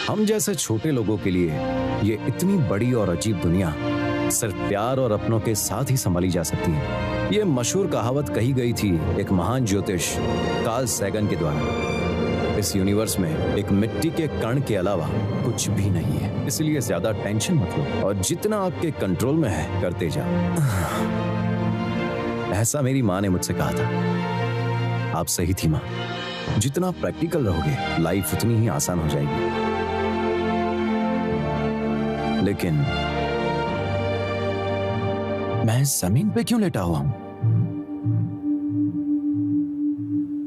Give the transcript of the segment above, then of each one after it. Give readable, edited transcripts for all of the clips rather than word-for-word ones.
हम जैसे छोटे लोगों के लिए ये इतनी बड़ी और अजीब दुनिया सिर्फ प्यार और अपनों के साथ ही संभाली जा सकती है। ये मशहूर कहावत कही गई थी एक महान ज्योतिष कार्ल सैगन के द्वारा। इस यूनिवर्स में एक मिट्टी के कण के अलावा कुछ भी नहीं है, इसलिए ज्यादा टेंशन मत लो और जितना आपके कंट्रोल में है करते जाओ। ऐसा मेरी माँ ने मुझसे कहा था। आप सही थी माँ, जितना प्रैक्टिकल रहोगे लाइफ उतनी ही आसान हो जाएगी। लेकिन मैं जमीन पे क्यों लेटा हुआ हूं?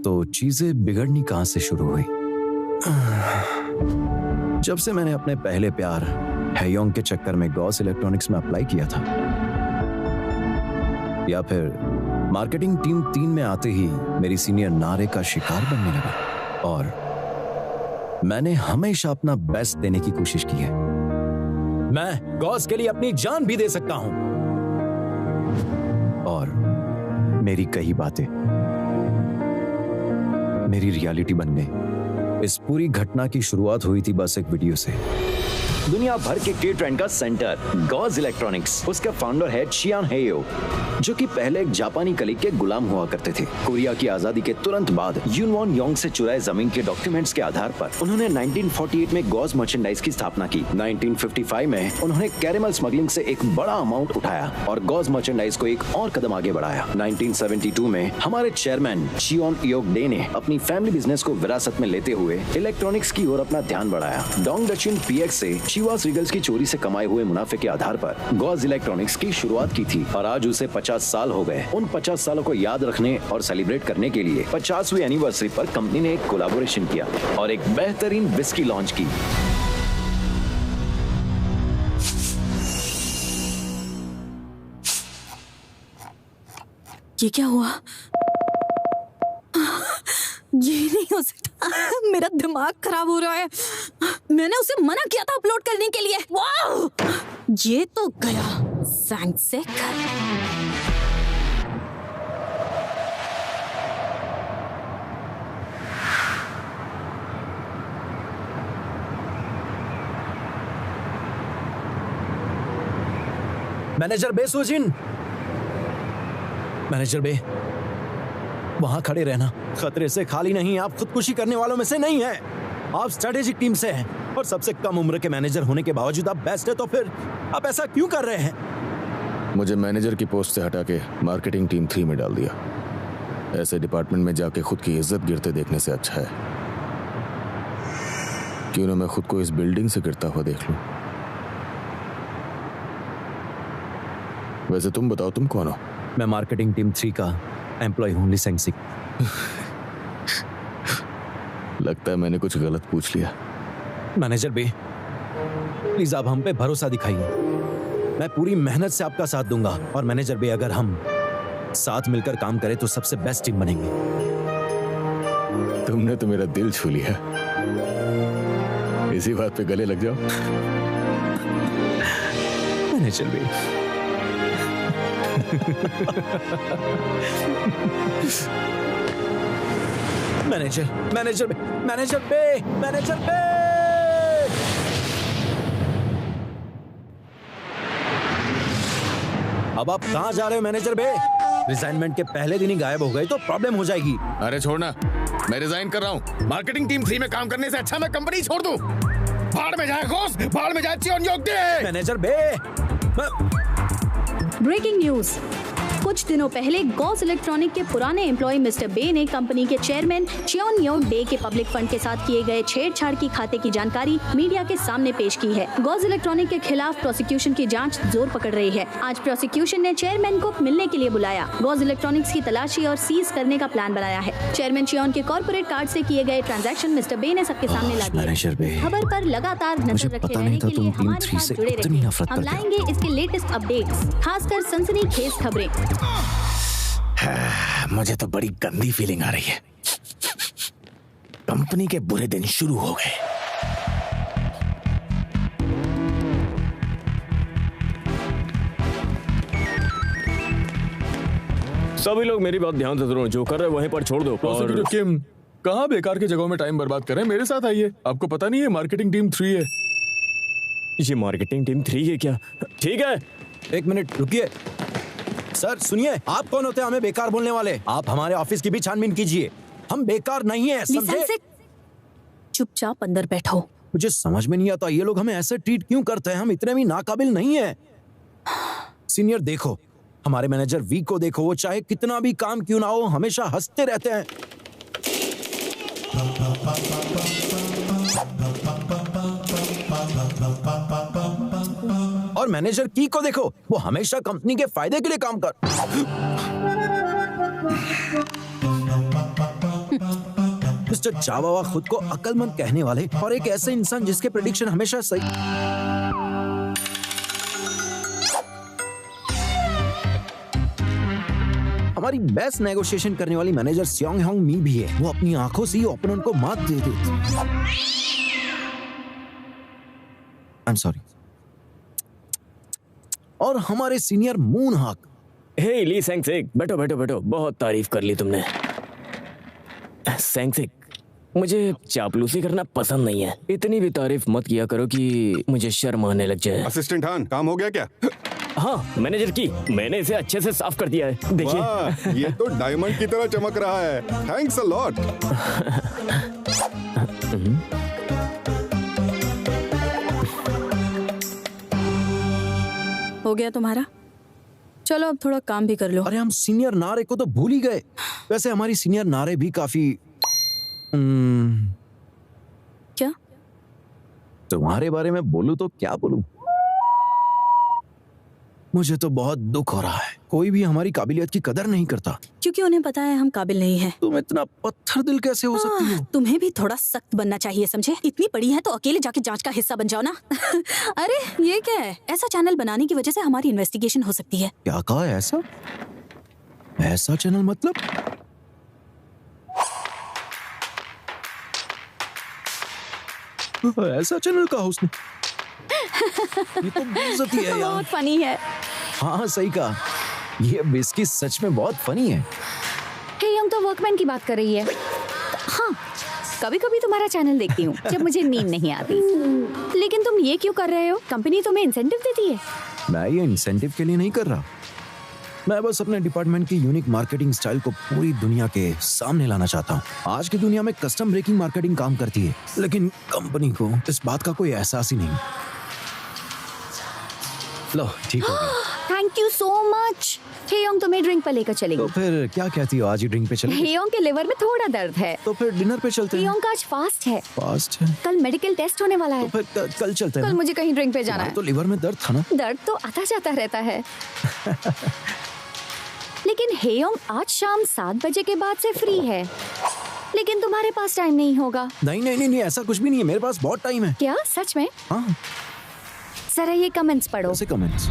तो चीजें बिगड़नी कहां से शुरू हुई? जब से मैंने अपने पहले प्यार हेयोंग के चक्कर में गॉस इलेक्ट्रॉनिक्स में अप्लाई किया था, या फिर मार्केटिंग टीम 3 में आते ही मेरी सीनियर नारे का शिकार बनने लगा और मैंने हमेशा अपना बेस्ट देने की कोशिश की है। मैं गॉस के लिए अपनी जान भी दे सकता हूं। और मेरी कई बातें मेरी रियलिटी बन गई। इस पूरी घटना की शुरुआत हुई थी बस एक वीडियो से। दुनिया भर के के ट्रेंड का सेंटर गॉस इलेक्ट्रॉनिक्स, उसका फाउंडर है चियान हेयो, जो कि पहले एक जापानी कलीग के गुलाम हुआ करते थे। कोरिया की आजादी के तुरंत बाद यूनवॉन योंग से चुराए जमीन के डॉक्यूमेंट्स के आधार पर उन्होंने 1948 में गॉस मर्चेंडाइज की स्थापना की। 1955 में उन्होंने कैरेमल स्मगलिंग से एक बड़ा अमाउंट उठाया और गॉस मर्चेंडाइज को एक और कदम आगे बढ़ाया। 1972 में हमारे चेयरमैन चियोन इयोक डे ने अपनी फैमिली बिजनेस को विरासत में लेते हुए इलेक्ट्रॉनिक्स की ओर अपना ध्यान बढ़ाया। डोंग डचिन पीएक्स से चिवास रीगल्स की चोरी से कमाए हुए मुनाफे के आधार पर गॉस इलेक्ट्रॉनिक्स की शुरुआत की थी और आज उसे 50 साल हो गए। उन 50 सालों को याद रखने और सेलिब्रेट करने के लिए 50वीं एनिवर्सरी पर कंपनी ने एक कोलैबोरेशन किया और एक बेहतरीन विस्की लॉन्च की। ये क्या हुआ? ये नहीं हो सकता, मेरा दिमाग खराब हो रहा है। मैंने उसे मना किया था अपलोड करने के लिए। वाह, ये तो गया सैंगसेक। मैनेजर बे सुजिन, मैनेजर बे वहां खड़े रहना, खतरे से खाली नहीं। आप खुदकुशी करने वालों में से नहीं हैं। आप स्ट्रेटेजिक टीम से हैं और सबसे कम उम्र के मैनेजर होने के बावजूद आप बेस्ट है, तो फिर आप ऐसा क्यों कर रहे हैं? मुझे मैनेजर की पोस्ट से हटा के मार्केटिंग टीम 3 में डाल दिया। ऐसे डिपार्टमेंट में जाके खुद की इज्जत गिरते देखने से अच्छा है क्यों ना मैं खुद को इस बिल्डिंग से गिरता हुआ देख लूं। वैसे तुम बताओ, तुम कौन हो? मैं मार्केटिंग टीम 3 का एम्प्लॉय हूं, ली सेंगसिक। लगता है मैंने कुछ गलत पूछ लिया। मैनेजर बे प्लीज आप हम पे भरोसा दिखाइए। मैं पूरी मेहनत से आपका साथ दूंगा और मैनेजर बे अगर हम साथ मिलकर काम करें तो सबसे बेस्ट टीम बनेंगे। तुमने तो मेरा दिल छू लिया। इसी बात पे गले लग जाओ। मैनेजर बे मैनेजर बे। अब आप कहां जा रहे हो मैनेजर बे? रिजाइनमेंट के पहले दिन ही गायब हो गए तो प्रॉब्लम हो जाएगी। अरे छोड़ना, मैं रिजाइन कर रहा हूँ। मार्केटिंग टीम 3 में काम करने से अच्छा मैं कंपनी छोड़ दूं। भाड़ में जाए गॉस, भाड़ में जाए चियोन इयोक डे। मैनेजर बे ब्रेकिंग न्यूज। कुछ दिनों पहले गॉस इलेक्ट्रॉनिक के पुराने एम्प्लॉय मिस्टर बे ने कंपनी के चेयरमैन चियोन इयोक डे के पब्लिक फंड के साथ किए गए छेड़छाड़ की खाते की जानकारी मीडिया के सामने पेश की है। गॉस इलेक्ट्रॉनिक के खिलाफ प्रोसिक्यूशन की जांच जोर पकड़ रही है। आज प्रोसिक्यूशन ने चेयरमैन को मिलने के लिए बुलाया। गॉस इलेक्ट्रॉनिक्स की तलाशी और सीज करने का प्लान बनाया है। चेयरमैन चियोन के कॉर्पोरेट कार्ड से किए गए ट्रांजैक्शन मिस्टर बे ने सबके सामने ला दिए। खबर पर लगातार नजर रखे रहने के लिए हमारे साथ जुड़े रहिए। हम लाएंगे इसके लेटेस्ट अपडेट्स, खासकर सनसनीखेज खबरें। मुझे तो बड़ी गंदी फीलिंग आ रही है। कंपनी के बुरे दिन शुरू हो गए। सभी लोग मेरी बात ध्यान से सुनो, जो कर रहे वहीं पर छोड़ दो। और किम, कहाँ बेकार की जगहों में टाइम बर्बाद कर रहे हैं, मेरे साथ आइए। आपको पता नहीं है मार्केटिंग टीम 3 है। ये मार्केटिंग टीम 3 है क्या? ठीक है, एक मिनट रुकिए। सर सुनिए, आप कौन होते हैं हमें बेकार बोलने वाले? आप हमारे ऑफिस की भी छानबीन कीजिए, हम बेकार नहीं है, समझे? चुपचाप अंदर बैठो। मुझे समझ में नहीं आता ये लोग हमें ऐसे ट्रीट क्यों करते हैं, हम इतने भी नाकाबिल नहीं है। सीनियर देखो, हमारे मैनेजर वी को देखो, वो चाहे कितना भी काम क्यों ना हो हमेशा हंसते रहते हैं। और मैनेजर की को देखो, वो हमेशा कंपनी के फायदे के लिए काम कर। मिस्टर चावावा खुद को अक्लमंद कहने वाले और एक ऐसे इंसान जिसके प्रेडिक्शन हमेशा सही। हमारी बेस्ट नेगोशिएशन करने वाली मैनेजर सियोंग होंग मी भी है, वो अपनी आंखों से ही ओपोनेंट को मात दे देती। I am sorry. और हमारे सीनियर मून हाक। हे ली सैंगसेक, बैठो बैठो बैठो, बहुत तारीफ कर ली तुमने। सैंगसेक, मुझे चापलूसी करना पसंद नहीं है, इतनी भी तारीफ मत किया करो कि मुझे शर्म आने लग जाए। असिस्टेंट हान, काम हो गया क्या? हाँ मैनेजर की, मैंने इसे अच्छे से साफ कर दिया है, देखिए। वाह, ये तो डायमंड की तरह चमक रहा है। Thanks a lot. हो गया तुम्हारा? चलो अब थोड़ा काम भी कर लो। अरे हम सीनियर नारे को तो भूल ही गए। वैसे हमारी सीनियर नारे भी काफी क्या? तुम्हारे बारे में बोलूं तो क्या बोलूं? मुझे तो बहुत दुख हो रहा है, कोई भी हमारी काबिलियत की कदर नहीं करता। क्योंकि उन्हें पता है हम काबिल नहीं हैं। तुम इतना पत्थर दिल कैसे हो सकती हो? तुम्हें भी थोड़ा सख्त बनना चाहिए, समझे? इतनी पड़ी है तो अकेले जाके जांच का हिस्सा बन जाओ ना। अरे ये क्या है? ऐसा चैनल बनाने की वजह से हमारी इन्वेस्टिगेशन हो सकती है। क्या कहा? ऐसा ऐसा चैनल मतलब? ऐसा चैनल कहा उसने? ये तो बेइज्जती है यार। बहुत फनी है। हाँ सही कहा, ये विस्की सच में बहुत फनी है। हे यंग तो वर्कमैन की बात कर रही है। हाँ, कभी कभी तुम्हारा चैनल देखती हूँ जब मुझे नींद नहीं आती। लेकिन तुम ये क्यों कर रहे हो? कंपनी तुम्हें इंसेंटिव देती है। मैं ये इंसेंटिव के लिए नहीं कर रहा, मैं बस अपने डिपार्टमेंट की यूनिक मार्केटिंग स्टाइल को पूरी दुनिया के सामने लाना चाहता हूँ। आज की दुनिया में कस्टम ब्रेकिंग मार्केटिंग काम करती है, लेकिन कंपनी को इस बात का कोई एहसास ही नहीं। लो ठीक हो गया। Thank you so much. Hey young तुम्हें ड्रिंक पर लेकर चलेंगे। तो फिर क्या कहती हो, आज ही ड्रिंक पे चलें? हे यंग के लिवर में थोड़ा दर्द है, तो फिर डिनर पे चलते हे हैं। यंग का आज फास्ट है। फास्ट है? कल मेडिकल टेस्ट होने वाला है। तो फिर कल चलते हैं कल ना? मुझे कहीं ड्रिंक पे जाना है। तो लिवर में दर्द था ना? दर्द तो आता जाता रहता है। लेकिन हे यंग आज शाम 7 बजे के बाद से फ्री है, लेकिन तुम्हारे पास टाइम नहीं होगा। नहीं नहीं नहीं नहीं, ऐसा कुछ भी नहीं है, मेरे पास बहुत टाइम है। क्या सच में? हाँ। जरा ये कमेंट्स पढ़ो। ऐसे कमेंट्स?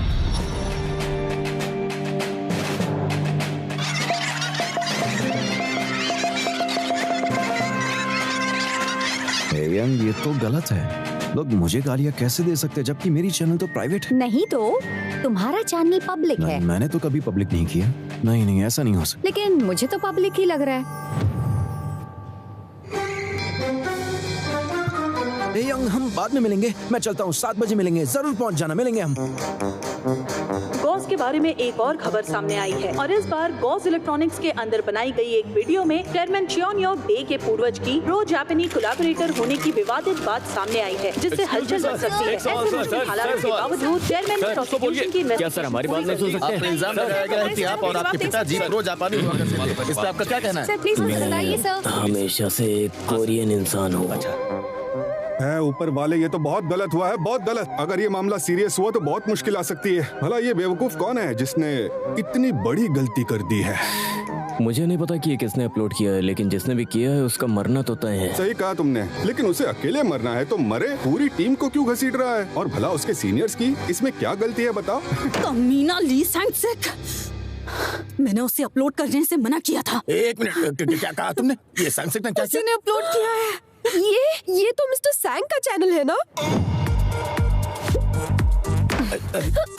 ये तो गलत है, लोग मुझे गालियां कैसे दे सकते हैं जबकि मेरी चैनल तो प्राइवेट है। नहीं तो तुम्हारा चैनल पब्लिक है। मैंने तो कभी पब्लिक नहीं किया। नहीं नहीं ऐसा नहीं हो सकता। लेकिन मुझे तो पब्लिक ही लग रहा है। यंग हम बाद में मिलेंगे, मैं चलता हूँ, 7 बजे मिलेंगे, जरूर पहुँच जाना, मिलेंगे हम। गॉस के बारे में एक और खबर सामने आई है और इस बार गॉस इलेक्ट्रॉनिक्स के अंदर बनाई गई एक वीडियो में चेयरमैन चियोनियो डे के पूर्वज की प्रो जापानी कोलैबोरेटर होने की विवादित बात सामने आई है, जिससे हलचल मच सकती है। ऐसे मुश्किल हालात के बावजूद चेयरमैन ने प्रोसिक्यूशन की क्या सर हमारी बात नहीं सुन सकते? आप पे इल्जाम लगाया गया है कि आप और आपके पिताजी प्रो जापानी हुआ करते थे। इस पे आपका क्या कहना है? सर प्लीज बताइए सर। हमेशा से एक कोरियन इंसान हूँ। है ऊपर वाले, ये तो बहुत गलत हुआ है, बहुत गलत। अगर ये मामला सीरियस हुआ तो बहुत मुश्किल आ सकती है। भला ये बेवकूफ कौन है जिसने इतनी बड़ी गलती कर दी है? मुझे नहीं पता कि ये किसने अपलोड किया है, लेकिन जिसने भी किया है उसका मरना तो तय है। सही कहा तुमने, लेकिन उसे अकेले मरना है तो मरे, पूरी टीम को क्यों घसीट रहा है? और भला उसके सीनियर्स की इसमें क्या गलती है बताओ? कमीना ली सैंगसेक, मैंने उसे अपलोड करने से मना किया था। एक मिनट, क्या कहा तुमने? ये सैमसंग ने क्या किया? उसने अपलोड किया है। ये तो मिस्टर सैंग का चैनल है ना?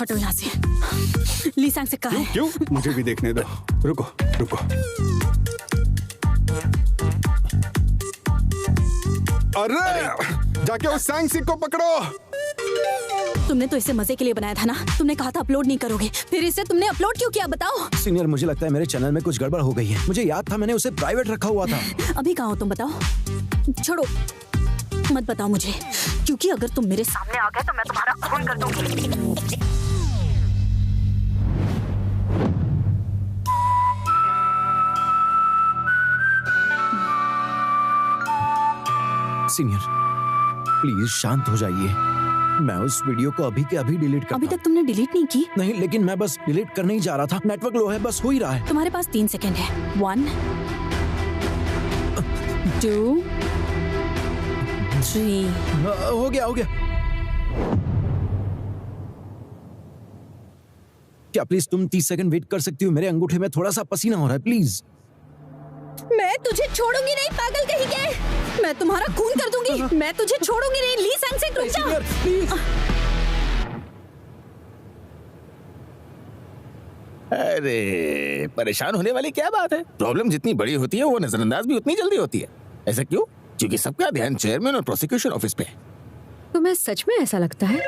हटो यहाँ से। ली सैंग से कहा है। क्यों? मुझे भी देखने दो। रुको रुको। अरे जाके उस सैंगसिक को पकड़ो। तुमने तो इसे मजे के लिए बनाया था ना। तुमने कहा था अपलोड नहीं करोगे, फिर इसे तुमने अपलोड क्यों किया बताओ? सीनियर, मुझे लगता है मेरे चैनल में कुछ गड़बड़ हो गई है। मुझे याद था मैंने उसे प्राइवेट रखा हुआ था। अभी कहाँ हो तुम बताओ? छोड़ो, मत बताओ मुझे, क्योंकि अगर तुम मेरे सामने आ गए तो मैं तुम्हारा खून कर दूंगी। सीनियर, प्लीज शांत हो जाइए। मैं उस वीडियो को अभी के अभी डिलीट करता अभी तक तुमने डिलीट नहीं की? नहीं, लेकिन मैं बस डिलीट करने ही जा रहा था। नेटवर्क लो है, बस हो ही रहा है। तुम्हारे पास 3 सेकंड है। 1 2 3। हो गया हो गया। क्या प्लीज तुम 30 सेकंड वेट कर सकती हो? मेरे अंगूठे में थोड़ा सा पसीना हो रहा है, प्लीज। मैं तुझे छोड़ूंगी नहीं पागल कहीं के। मैं तुम्हारा खून कर दूंगी। मैं तुझे छोड़ूंगी नहीं। ली सैंगसिक, रुक जा। प्लीज। अरे परेशान होने वाली क्या बात है? प्रॉब्लम जितनी बड़ी होती है वो नजरअंदाज भी उतनी जल्दी होती है। ऐसा क्यों? क्योंकि सबका ध्यान चेयरमैन और प्रोसिक्यूशन ऑफिस पे है। तुम्हें सच में ऐसा लगता है?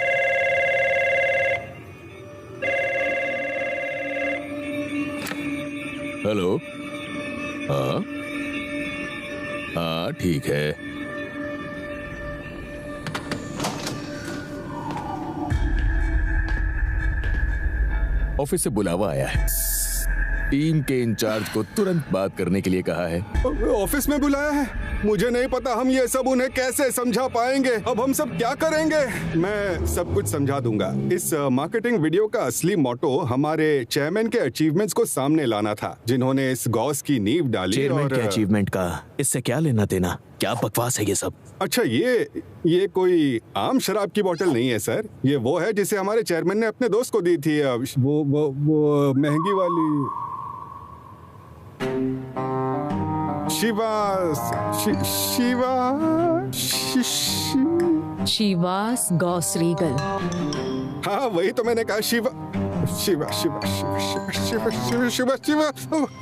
हेलो। हाँ हाँ ठीक है। ऑफिस से बुलावा आया है। टीम के इंचार्ज को तुरंत बात करने के लिए कहा है। ऑफिस में बुलाया है? मुझे नहीं पता हम ये सब उन्हें कैसे समझा पाएंगे। अब हम सब क्या करेंगे? मैं सब कुछ समझा दूंगा। इस मार्केटिंग वीडियो का असली मोटो हमारे चेयरमैन के अचीवमेंट्स को सामने लाना था, जिन्होंने इस गॉस की नींव डाली। चेयरमैन के अचीवमेंट का इससे क्या लेना देना? क्या बकवास है ये सब? अच्छा, ये कोई आम शराब की बोतल नहीं है सर। ये वो है जिसे हमारे चेयरमैन ने अपने दोस्त को दी थी। वो महंगी वाली शिवास गॉस रीगल। हाँ वही तो मैंने कहा। शिवा।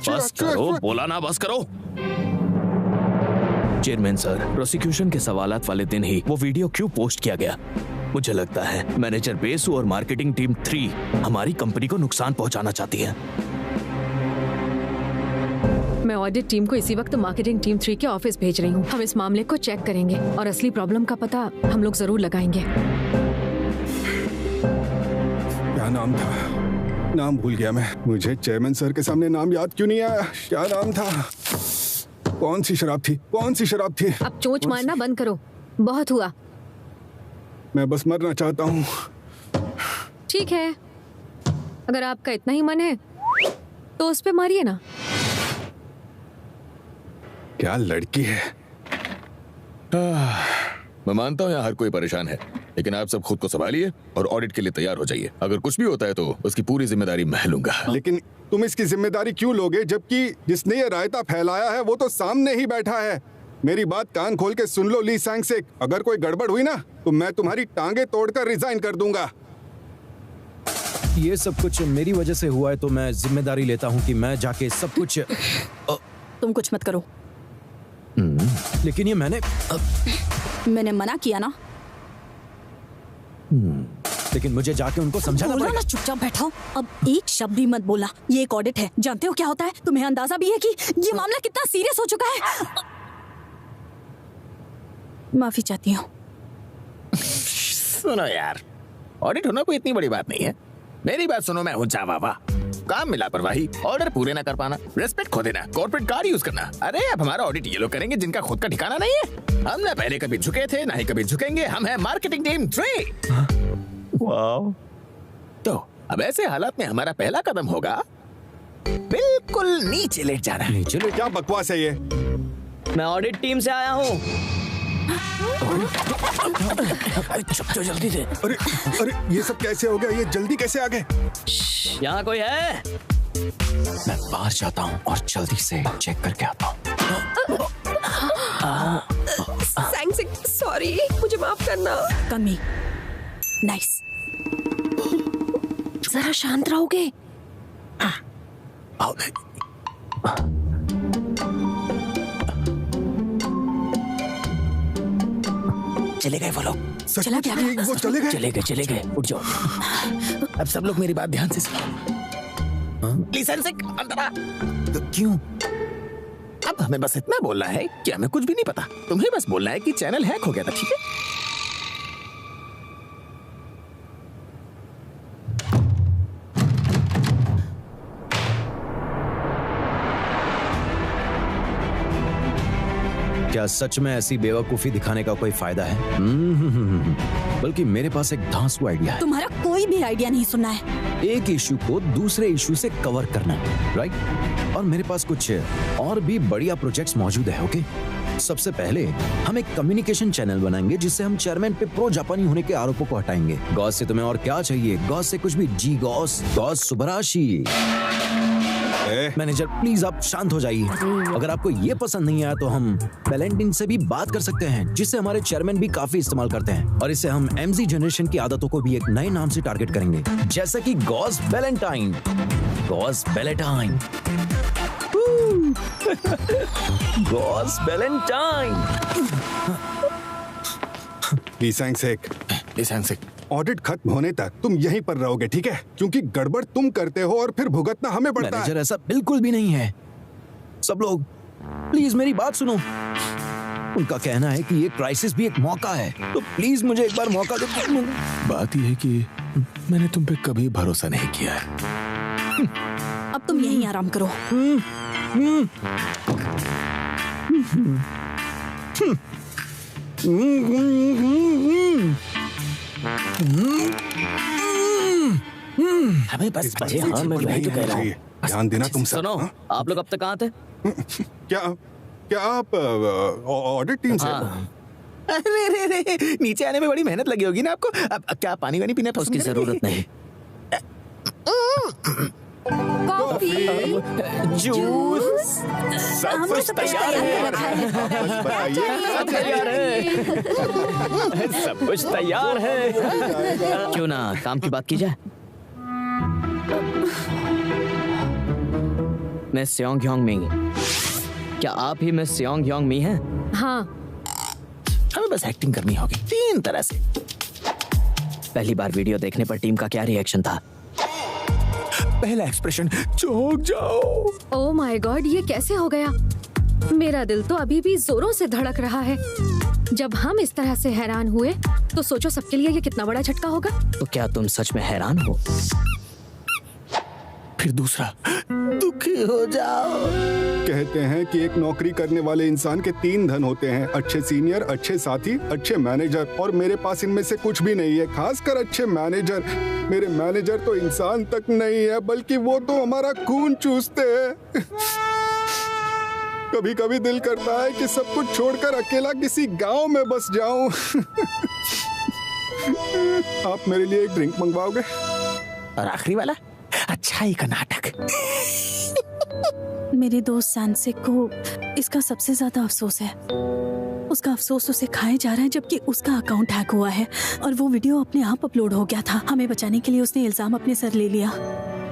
बस करो, बोला ना बस करो। चेयरमैन सर, प्रोसिक्यूशन के सवालात वाले दिन ही वो वीडियो क्यों पोस्ट किया गया? मुझे लगता है मैनेजर बेसु और मार्केटिंग टीम 3 हमारी कंपनी को नुकसान पहुंचाना चाहती है। मैं ऑडिट टीम को इसी वक्त मार्केटिंग टीम 3 के ऑफिस भेज रही हूँ। हम इस मामले को चेक करेंगे और असली प्रॉब्लम का पता हम लोग जरूर लगाएंगे। क्या नाम था? नाम भूल गया मैं। मुझे चेयरमैन सर के सामने नाम याद क्यों नहीं आया? क्या नाम था? कौन सी शराब थी? कौन सी शराब थी? अब चोंच मारना बंद करो, बहुत हुआ। मैं बस मरना चाहता हूँ। ठीक है, अगर आपका इतना ही मन है तो उस पे मारिए ना। क्या लड़की है। मैं मानता हूँ यहाँ हर कोई परेशान है, लेकिन आप सब खुद को संभालिए और ऑडिट के लिए तैयार हो जाइए। अगर कुछ भी होता है तो उसकी पूरी जिम्मेदारी मैं लूंगा। लेकिन तुम इसकी जिम्मेदारी क्यों लोगे, जबकि जिसने ये रायता फैलाया है वो तो सामने ही बैठा है। मेरी बात कान खोल के सुन लो ली सैंगसिक। अगर कोई गड़बड़ हुई ना तो मैं तुम्हारी टांगे तोड़कर रिजाइन कर दूंगा। ये सब कुछ मेरी वजह से हुआ है, तो मैं जिम्मेदारी लेता हूँ कि मैं जाके सब कुछ तुम कुछ मत करो। लेकिन ये मैंने मना किया ना। लेकिन मुझे जाके उनको समझाना बोला पड़ेगा। ना, चुपचाप बैठो। अब एक शब्द भी मत बोलना। ये एक ऑडिट है। जानते हो क्या होता है? तुम्हें अंदाजा भी है कि ये मामला कितना सीरियस हो चुका है? माफी चाहती हूँ। सुनो यार, ऑडिट होना कोई इतनी बड़ी बात नहीं है। मेरी बात सुनो, मैं हूँ चावा। काम में लापरवाही, ऑर्डर पूरे ना कर पाना, रेस्पेक्ट खो देना, कॉर्पोरेट कार यूज करना। अरे अब हमारा ऑडिट ये लोग करेंगे जिनका खुद का ठिकाना नहीं है। हम ना पहले कभी झुके थे, ना ही कभी झुकेंगे। हम हैं मार्केटिंग टीम 3। वाह। तो अब ऐसे हालात में हमारा पहला कदम होगा बिल्कुल नीचे लेट जाना। नीचे लेट? क्या बकवास है ये? मैं ऑडिट टीम से आया हूँ। चुप जल्दी से। अरे ये सब कैसे हो गया? ये जल्दी कैसे आ गए? यहाँ कोई है? मैं बाहर जाता हूँ और जल्दी से चेक करके आता हूँ। सैंगसिक, सॉरी, मुझे माफ करना। कमी। नाइस। जरा शांत रहोगे? आओ। चले गए वो लोग। चला क्या? वो चले गए। चले गए, उठ जाओ। अब सब लोग मेरी बात ध्यान से सुनो। प्लीज अंदर आ। क्यों? अब हमें बस इतना बोलना है कि हमें कुछ भी नहीं पता। तुम्हें बस बोलना है कि चैनल हैक हो गया था, ठीक है? क्या सच में ऐसी बेवकूफी दिखाने का कोई फायदा है? बल्कि मेरे पास एक धांसू आइडिया है। तुम्हारा कोई भी आइडिया नहीं सुनना है। एक इशू को दूसरे इशू से कवर करना, राइट? और मेरे पास कुछ और भी बढ़िया प्रोजेक्ट्स मौजूद है। ओके, सबसे पहले हम एक कम्युनिकेशन चैनल बनाएंगे जिससे हम चेयरमैन पे प्रो जापानी होने के आरोपों को हटाएंगे। गॉस से तुम्हें और क्या चाहिए? गॉस से कुछ भी। जी गॉस, गॉस सुबराशी। मैनेजर प्लीज आप शांत हो जाइए। अगर आपको ये पसंद नहीं आया तो हम वैलेंटाइन से भी बात कर सकते हैं, जिससे हमारे चेयरमैन भी काफी इस्तेमाल करते हैं। और इससे हम एमजी जनरेशन की आदतों को भी एक नए नाम से टारगेट करेंगे, जैसे कि Gauss Valentine. Gauss Valentine. Gauss Valentine. लीसैंगसेक, ऑडिट खत्म होने तक तुम यहीं पर रहोगे, ठीक है? क्योंकि गड़बड़ तुम करते हो और फिर भुगतना हमें पड़ता है। मैनेजर ऐसा बिल्कुल भी नहीं है। सब लोग प्लीज मेरी बात सुनो। उनका कहना है कि ये क्राइसिस भी एक मौका है, तो प्लीज मुझे एक बार मौका दो। बात यह है कि मैंने तुम पे कभी भरोसा नहीं किया है। अब तुम यहीं आराम करो। हमें बस बजे। हाँ, मैं वही तो कह रहा हूँ। ध्यान देना तुम सब। सुनो, हाँ? आप लोग अब तक कहाँ थे? क्या आप ऑडिट टीम से? अरे नीचे आने में बड़ी मेहनत लगी होगी ना आपको। अब क्या पानी वानी पीना उसकी जरूरत नहीं। कॉफी, जूस सब कुछ तैयार है। सब कुछ तैयार है। क्यों ना काम की बात की जाए? मिस सियोंग ह्योंग मी, क्या आप ही मिस सियोंग ह्योंग मी हैं? हाँ। हमें बस एक्टिंग करनी होगी 3 तरह से। पहली बार वीडियो देखने पर टीम का क्या रिएक्शन था? पहला एक्सप्रेशन, चौंक जाओ। ओह माय गॉड, ये कैसे हो गया? मेरा दिल तो अभी भी जोरों से धड़क रहा है। जब हम इस तरह से हैरान हुए तो सोचो सबके लिए ये कितना बड़ा झटका होगा। तो क्या तुम सच में हैरान हो? फिर दूसरा, दुखी हो जाओ। कहते हैं कि एक नौकरी करने वाले इंसान के 3 धन होते हैं: अच्छे सीनियर, अच्छे साथी, अच्छे मैनेजर। और मेरे पास इनमें से कुछ भी नहीं है, खासकर अच्छे मैनेजर। मेरे मैनेजर तो इंसान तक नहीं है, बल्कि वो तो हमारा खून चूसते हैं। कभी कभी दिल करता है कि सब कुछ छोड़कर अकेला किसी गांव में बस जाऊं। आप मेरे लिए एक ड्रिंक मंगवाओगे? और आखिरी वाला, अच्छाई का नाटक। मेरे दोस्त सैनसेक को इसका सबसे ज्यादा अफसोस है। उसका अफसोस उसे खाए जा रहा है, जबकि उसका अकाउंट हैक हुआ है और वो वीडियो अपने आप अपलोड हो गया था। हमें बचाने के लिए उसने इल्जाम अपने सर ले लिया।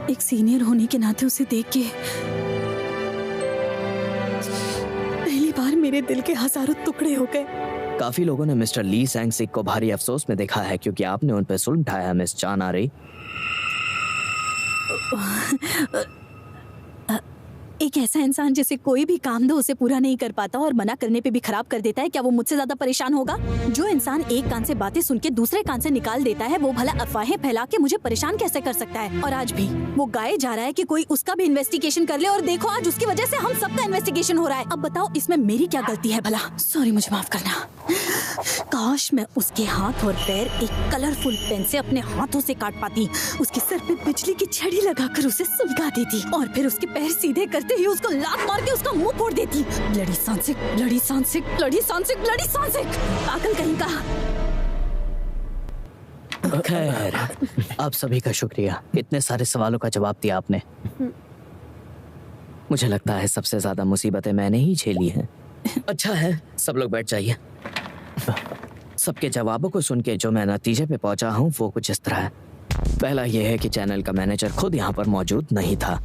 एक सीनियर होने के नाते उसे देख के पहली बार मेरे दिल के हजारों टुकड़े हो गए। काफी लोगों ने मिस्टर ली सैंगसिक को भारी अफसोस में देखा है, क्योंकि आपने उन पर जुल्म ढाया। मिस चान आ रही। एक ऐसा इंसान जिसे कोई भी काम दो उसे पूरा नहीं कर पाता और मना करने पे भी खराब कर देता है, क्या वो मुझसे ज्यादा परेशान होगा? जो इंसान एक कान से बातें सुन के दूसरे कान से निकाल देता है, वो भला अफवाहें फैला के मुझे परेशान कैसे कर सकता है? और आज भी वो गाए जा रहा है कि कोई उसका भी इन्वेस्टिगेशन कर ले, और देखो आज उसकी वजह से हम सबका इन्वेस्टिगेशन हो रहा है। अब बताओ इसमें मेरी क्या गलती है भला? सॉरी, मुझे माफ करना। काश मैं उसके हाथ और पैर एक कलरफुल पेन से अपने हाथों से काट पाती, उसके सर पे बिजली की छड़ी लगाकर उसे सुलगा देती और फिर उसके पैर सीधे करते ही उसको लात मार के उसका मुंह फोड़ देती। ब्लडी सैनसेक, ब्लडी सैनसेक, ब्लडी सैनसेक, ब्लडी सैनसेक, पागल कहीं का। खैर, आप सभी का शुक्रिया। इतने सारे सवालों का जवाब दिया आपने। मुझे लगता है सबसे ज्यादा मुसीबतें मैंने ही झेली हैं। अच्छा है, सब लोग बैठ जाइए। सबके जवाबों को सुन के जो मैं नतीजे पे पहुंचा हूँ वो कुछ इस तरह है। पहला यह है कि चैनल का मैनेजर खुद यहाँ पर मौजूद नहीं था।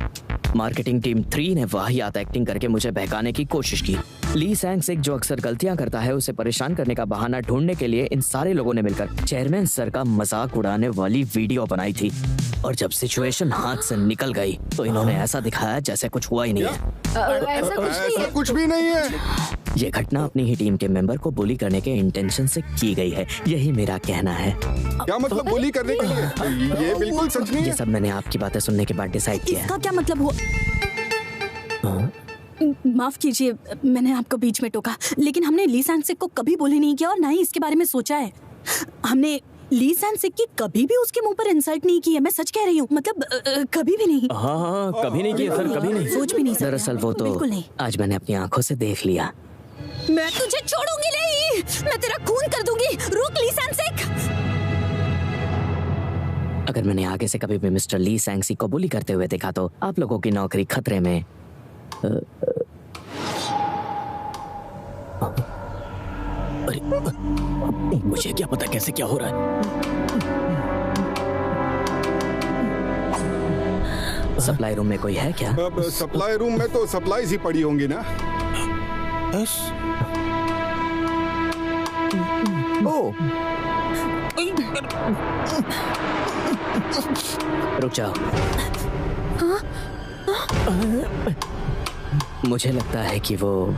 मार्केटिंग टीम 3 ने वाहियात एक्टिंग करके मुझे बहकाने की कोशिश की। ली सैंग-सिक जो अक्सर गलतियां करता है, उसे परेशान करने का बहाना ढूंढने के लिए इन सारे लोगों ने मिलकर चेयरमैन सर का मजाक उड़ाने वाली वीडियो बनाई थी। और जब सिचुएशन हाथ से निकल गई तो इन्होंने ऐसा दिखाया जैसे कुछ हुआ ही नहीं है। ऐसा कुछ भी नहीं है। ये घटना अपनी ही टीम के मेंबर को बुली करने के इंटेंशन से की गई है, यही मेरा कहना है। क्या मतलब बुली करने के लिए? ये बिल्कुल सच नहीं है। ये सब मैंने आपकी बातें सुनने के बाद डिसाइड किया है। इसका क्या मतलब हुआ? माफ कीजिए, मैंने आपको बीच में टोका, लेकिन हमने ली सैंग-सिक को कभी बुली नहीं किया और ना ही इसके बारे में सोचा है। हमने ली सैंग-सिक की कभी भी उसके मुंह पर इंसल्ट नहीं की है, मैं सच कह रही हूँ, मतलब कभी भी नहीं। हाँ, कभी नहीं किया सर, कभी नहीं। सोच भी नहीं सकते। दरअसल वो तो आज मैंने अपनी आंखों से देख लिया। मैं तुझे छोड़ूंगी नहीं, मैं तेरा खून कर दूंगी। रुक ली सैंग-सिक। अगर मैंने आगे से कभी भी मिस्टर ली सैंग-सिक को बुली करते हुए देखा तो आप लोगों की नौकरी खतरे में। अरे मुझे क्या पता कैसे क्या हो रहा है। सप्लाई रूम में कोई है क्या? सप्लाई रूम में तो सप्लाईज ही पड़ी होंगी ना। रुक जाओ। मुझे लगता है कि वो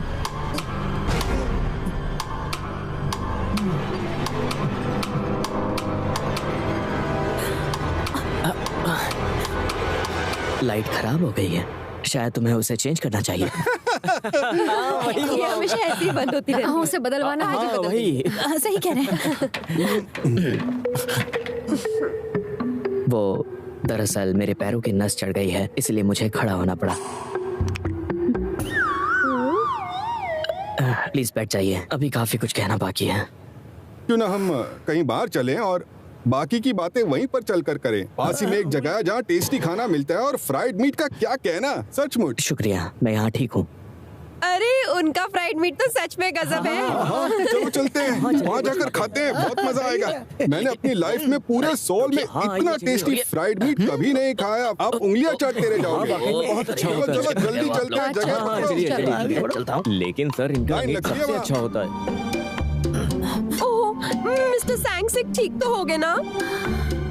लाइट खराब हो गई है, शायद तुम्हें उसे चेंज करना चाहिए। ये हमेशा ऐसे ही बंद होती रहती है। हाँ, उसे बदलवाना है। हाँ, वही। सही कह रहे हैं। वो दरअसल मेरे पैरों की नस चढ़ गई है, इसलिए मुझे खड़ा होना पड़ा। प्लीज बैठ जाइए, अभी काफी कुछ कहना बाकी है। क्यों ना हम कहीं बाहर चलें और बाकी की बातें वहीं पर चलकर करें। पास ही में एक जगह है जहाँ टेस्टी खाना मिलता है, और फ्राइड मीट का क्या कहना, सचमुच। शुक्रिया, मैं यहाँ ठीक हूँ। अरे उनका फ्राइड मीट तो सच में गजब है। हाँ, चलो चलते हैं, वहाँ जाकर खाते हैं, बहुत मजा आएगा। मैंने अपनी लाइफ में पूरे सोल में इतना टेस्टी फ्राइड मीट कभी नहीं खाया। आप उंगलियां चाटते रह जाओगे। बहुत अच्छा होता है। चलो जल्दी चलते हैं, जगह चलता हूँ। लेकिन सर इनका मीट सबसे अच्छा होता है। ओह, मिस्टर सैंग-सिक ठीक तो हो गए ना?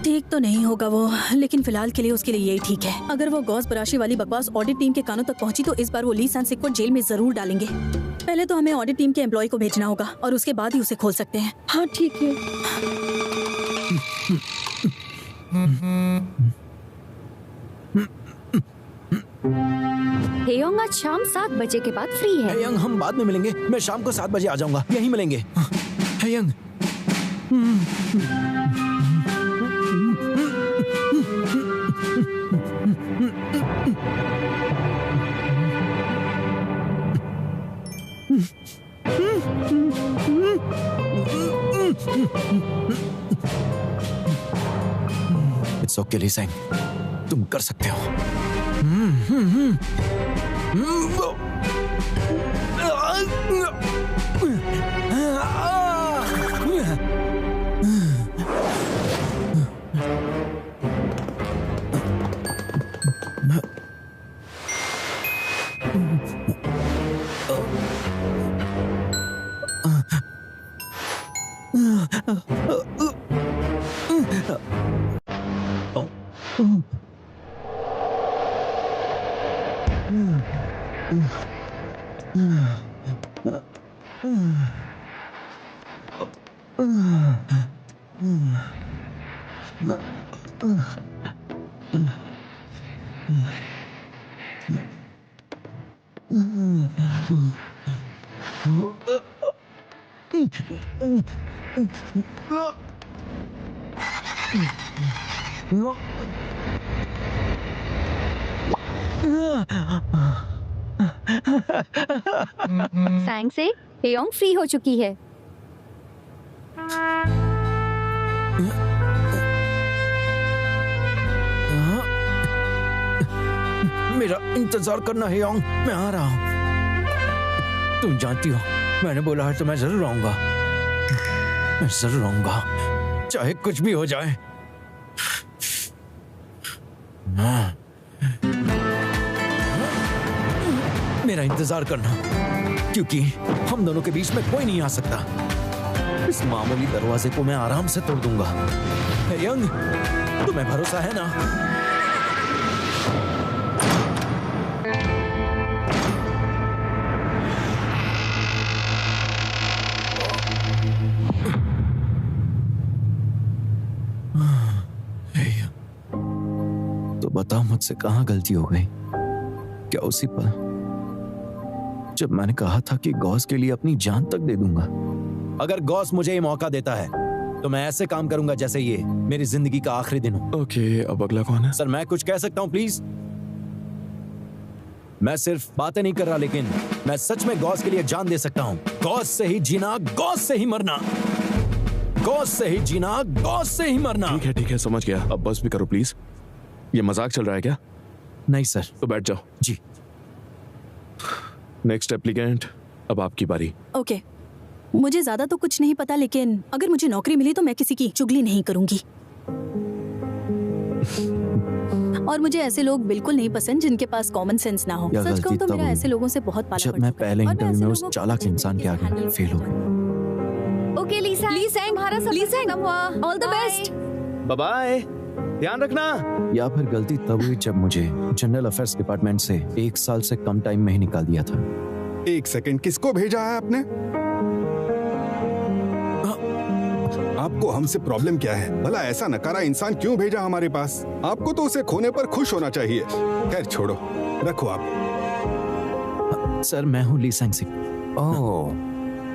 ठीक तो नहीं होगा वो, लेकिन फिलहाल के लिए उसके लिए यही ठीक है। अगर वो गॉस बराशी वाली बकवास ऑडिट टीम के कानों तक पहुंची तो इस बार वो ली सैंग-सिक को जेल में जरूर डालेंगे। पहले तो हमें ऑडिट टीम के एम्प्लॉय को भेजना होगा और उसके बाद ही उसे खोल सकते हैं। हाँ ठीक है। हेयोंग आज शाम 7 बजे के बाद फ्री है। हेयोंग, हम बाद में मिलेंगे। मैं शाम को 7 बजे आ जाऊंगा, यहीं मिलेंगे। हेयोंग। इट्स ओके ली सैंग, तुम कर सकते हो। सैंग-सिक, हेयोंग फ्री हो चुकी है। मेरा इंतजार करना हेयोंग, मैं आ रहा हूँ। तुम जानती हो मैंने बोला है तो मैं जरूर आऊंगा। मैं जरूर आऊंगा, चाहे कुछ भी हो जाए। मेरा इंतजार करना, क्योंकि हम दोनों के बीच में कोई नहीं आ सकता। इस मामूली दरवाजे को मैं आराम से तोड़ दूंगा। हे यंग, तुम्हें भरोसा है ना? तो बताओ मुझसे कहां गलती हो गई? क्या उसी पर जब मैंने कहा था कि गॉस के लिए अपनी जान तक दे दूंगा? अगर गॉस मुझे ये मौका देता है तो मैं ऐसे काम करूंगा जैसे ये मेरी जिंदगी का आखिरी दिन हो। ओके, अब अगला कौन है? सर, मैं कुछ कह सकता हूं प्लीज? मैं सिर्फ बातें नहीं कर रहा, लेकिन मैं सच में गॉस के लिए जान दे सकता हूं। गॉस से ही जीना, गॉस से ही मरना। गॉस से ही जीना, गॉस से ही मरना। ठीक है, समझ गया। अब बस भी करो प्लीज। ये मजाक चल रहा है क्या? नहीं सर। तो बैठ जाओ। जी। नेक्स्ट एप्लीकेंट, अब आपकी बारी। ओके, मुझे ज्यादा तो कुछ नहीं पता, लेकिन अगर मुझे नौकरी मिली तो मैं किसी की चुगली नहीं करूंगी। और मुझे ऐसे लोग बिल्कुल नहीं पसंद जिनके पास कॉमन सेंस ना हो। सच कहूं तो मेरा ऐसे लोगों से बहुत पाला जब मैं पहले इंटरव्यू में उस चालाक इंसान के आगे फेल हो गया। ओके लीसा, हमारा सब खत्म हुआ। All the best. Bye bye, ध्यान रखना। या फिर गलती तब हुई जब मुझे जनरल अफेयर्स डिपार्टमेंट से 1 साल से कम टाइम में ही निकाल दिया था। 1 सेकंड, किसको भेजा है आपने? आपको हमसे प्रॉब्लम क्या है? भला ऐसा नकारा इंसान क्यों भेजा हमारे पास? आपको तो उसे खोने पर खुश होना चाहिए। खैर छोड़ो, रखो आप। सर, मैं हूँ ली सैंगसिक।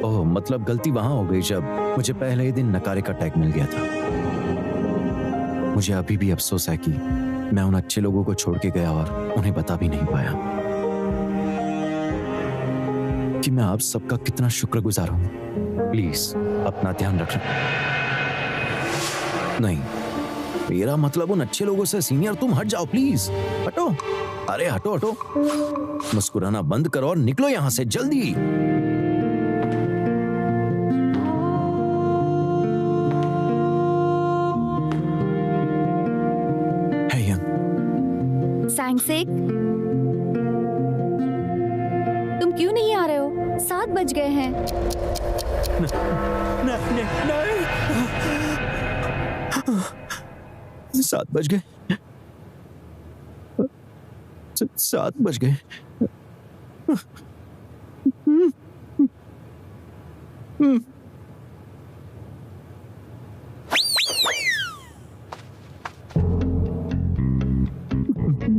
ओह, मतलब गलती वहां हो गई जब मुझे पहले ही दिन नकारे का टैग मिल गया था। मुझे अभी भी अफसोस है कि मैं उन अच्छे लोगों को छोड़ के गया और उन्हें बता भी नहीं पाया कि मैं आप सबका कितना शुक्रगुजार हूं। प्लीज अपना ध्यान रखना। नहीं, मेरा मतलब उन अच्छे लोगों से सीनियर तुम हट जाओ प्लीज। हटो, अरे हटो हटो। मुस्कुराना बंद करो और निकलो यहां से जल्दी। हे यंग। सैंगसिक, तुम क्यों नहीं आ रहे हो? 7 बज गए हैं। नहीं। 7 बज गए। 7 बज गए।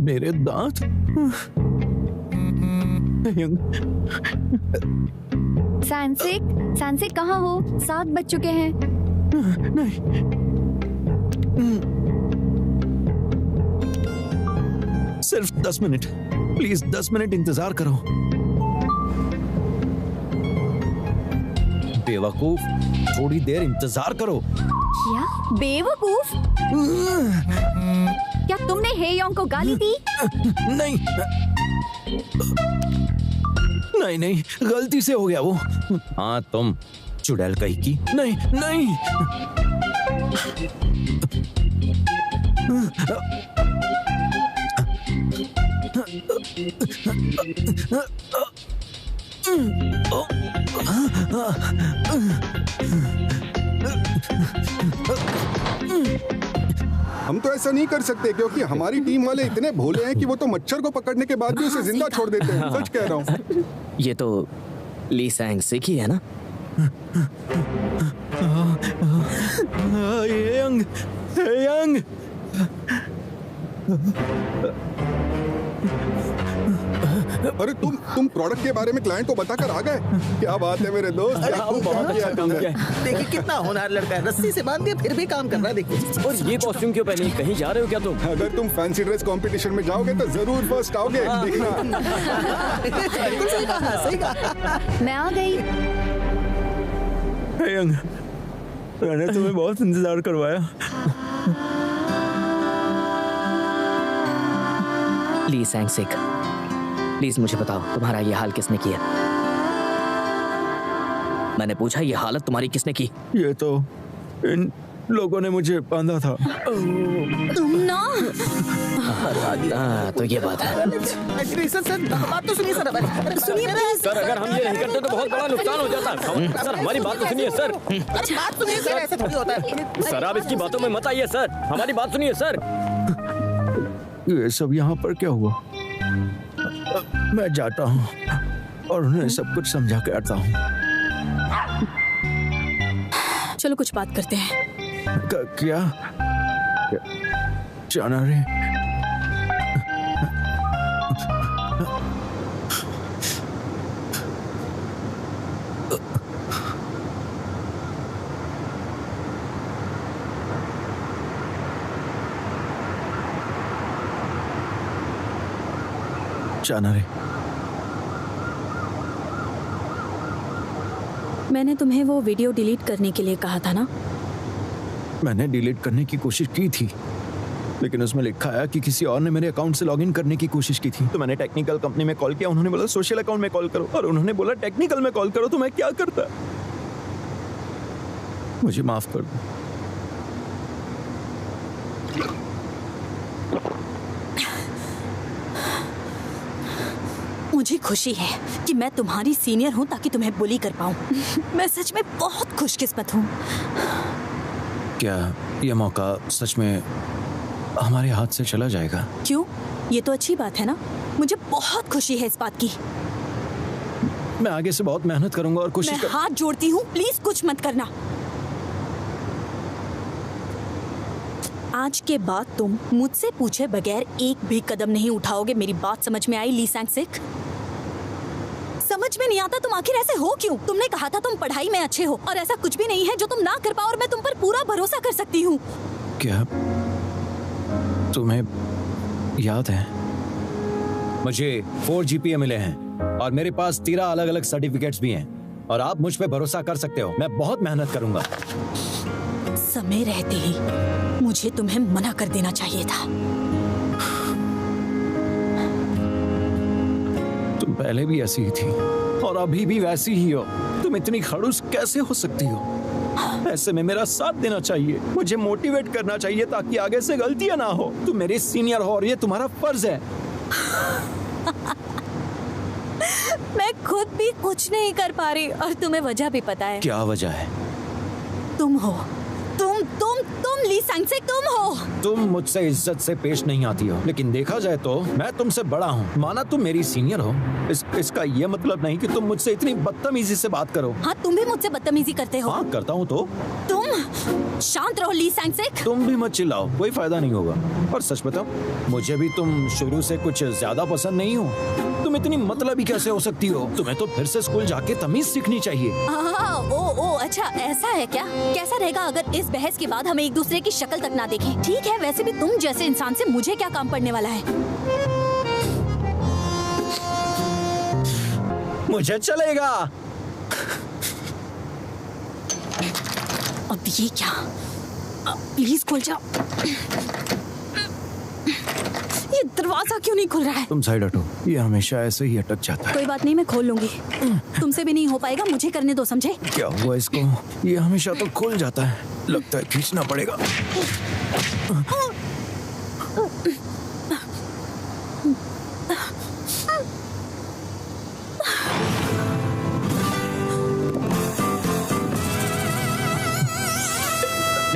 मेरे दांत। सैंगसिक कहाँ हो? 7 बज चुके हैं। नहीं। सिर्फ 10 मिनट, प्लीज 10 मिनट इंतजार करो। बेवकूफ, थोड़ी देर इंतजार करो। क्या बेवकूफ? क्या तुमने हे योंग को गाली दी? नहीं नहीं नहीं, गलती से हो गया वो। हाँ, तुम चुड़ैल कही की। नहीं नहीं। हम तो ऐसा नहीं कर सकते क्योंकि हमारी टीम वाले इतने भोले हैं कि वो तो मच्छर को पकड़ने के बाद भी उसे जिंदा छोड़ देते हैं। सच कह रहा हूँ। ये तो ली सैंगसिक ही है ना? Young, young. अरे तुम प्रोडक्ट के बारे में क्लाइंट को बताकर आ गए? क्या बात है मेरे दोस्त। बहुत अच्छा काम किया। देखिए कितना होनहार लड़का है, रस्सी से बांध दिया फिर भी काम कर रहा है। देखिए। और ये कॉस्ट्यूम क्यों पहने? कहीं जा रहे हो क्या तुम? अगर तुम फैंसी ड्रेस कंपटीशन में जाओगे तो जरूर फर्स्ट आओगे, देखना। सही कहा। मैं आ गई। यंग, मैंने तुम्हें बहुत इंतजार करवाया। ली सैंगसिक, प्लीज मुझे बताओ तुम्हारा ये हाल किसने किया? मैंने पूछा ये हालत तुम्हारी किसने की? ये तो लोगों ने मुझे बांधा था। तुम ना तो ये बात है। सर बात तो सुनिए सर। सुनिए प्लीज। सर अगर हम ये नहीं करते तो बहुत बड़ा नुकसान हो जाता। सर हमारी बात तो सुनिए सर। बात सुनिए सर, ऐसा थोड़ी होता है। सर आप इसकी बातों में मत आइए सर, हमारी बात सुनिए सर। ये सब यहाँ पर क्या हुआ? मैं जाता हूँ और उन्हें सब कुछ समझा के आता हूँ। चलो कुछ बात करते हैं। क्या जाना रे? जाना रे। मैंने तुम्हें वो वीडियो डिलीट करने के लिए कहा था ना? मैंने डिलीट करने की कोशिश की थी, लेकिन उसमें लिखा है कि किसी और ने मेरे अकाउंट से लॉगिन करने की कोशिश की थी। तो मैंने टेक्निकल कंपनी में कॉल किया, उन्होंने बोला सोशल अकाउंट में कॉल करो, और उन्होंने बोला टेक्निकल में कॉल करो। तो मैं क्या करता? मुझे माफ कर दो। मुझे खुशी है कि मैं तुम्हारी सीनियर हूँ ताकि तुम्हें बुली कर पाऊँ। मैं सच में बहुत खुशकिस्मत हूँ। क्या यह मौका सच में हमारे हाथ से चला जाएगा? क्यों? ये तो अच्छी बात है ना। मुझे बहुत खुशी है इस बात की। मैं आगे से बहुत मेहनत करूंगा और कोशिश मैं हाथ जोड़ती हूँ, प्लीज कुछ मत करना। आज के बाद तुम मुझसे पूछे बगैर एक भी कदम नहीं उठाओगे। मेरी बात समझ में आई ली सैंगसिक? समझ में नहीं आता तुम आखिर ऐसे हो क्यों? तुमने कहा था तुम पढ़ाई में अच्छे हो, और ऐसा कुछ भी नहीं है जो तुम ना कर पाओ, और मैं तुम पर पूरा भरोसा कर सकती हूँ। क्या तुम्हें याद है मुझे 4 GPA मिले हैं और मेरे पास 13 अलग अलग सर्टिफिकेट्स भी हैं, और आप मुझ पे भरोसा कर सकते हो। मैं बहुत मेहनत करूंगा। समय रहते ही मुझे तुम्हें मना कर देना चाहिए था। तुम पहले भी ऐसी ही थी और अभी भी वैसी ही हो। तुम इतनी खड़ूस कैसे हो सकती हो? ऐसे में मेरा साथ देना चाहिए, मुझे मोटिवेट करना चाहिए ताकि आगे से गलतियां ना हो। तुम मेरे सीनियर हो और ये तुम्हारा फर्ज है। मैं खुद भी कुछ नहीं कर पा रही, और तुम्हें वजह भी पता है। क्या वजह है? तुम हो। तुम ली सैंगसिक, तुम हो। तुम मुझसे इज्जत से पेश नहीं आती हो, लेकिन देखा जाए तो मैं तुमसे बड़ा हूँ। माना तुम मेरी सीनियर हो, इसका ये मतलब नहीं कि तुम मुझसे इतनी बदतमीजी से बात करो। हाँ, तुम भी मुझसे बदतमीजी करते हो। हाँ करता हूँ। तो तुम शांत रहो ली सैंगसिक। तुम भी मत चिल्लाओ, कोई फायदा नहीं होगा। और सच बताओ, मुझे भी तुम शुरू से कुछ ज्यादा पसंद नहीं हो। तुम इतनी मतलबी कैसे हो सकती हो? तुम्हें तो फिर से स्कूल जाके तमीज सीखनी चाहिए। ओ अच्छा ऐसा है क्या? कैसा रहेगा अगर इस बहस के बाद हम एक दूसरे की शक्ल तक ना देखें? ठीक है, वैसे भी तुम जैसे इंसान से मुझे क्या काम पड़ने वाला है? मुझे चलेगा। अब ये क्या? प्लीज खुल जाओ। ये दरवाजा क्यों नहीं खुल रहा है? तुम साइड हटो, ये हमेशा ऐसे ही अटक जाता है। कोई बात नहीं, मैं खोल लूंगी। तुमसे भी नहीं हो पाएगा, मुझे करने दो, समझे? क्या हुआ इसको? ये हमेशा तो खुल जाता है, लगता है खींचना पड़ेगा।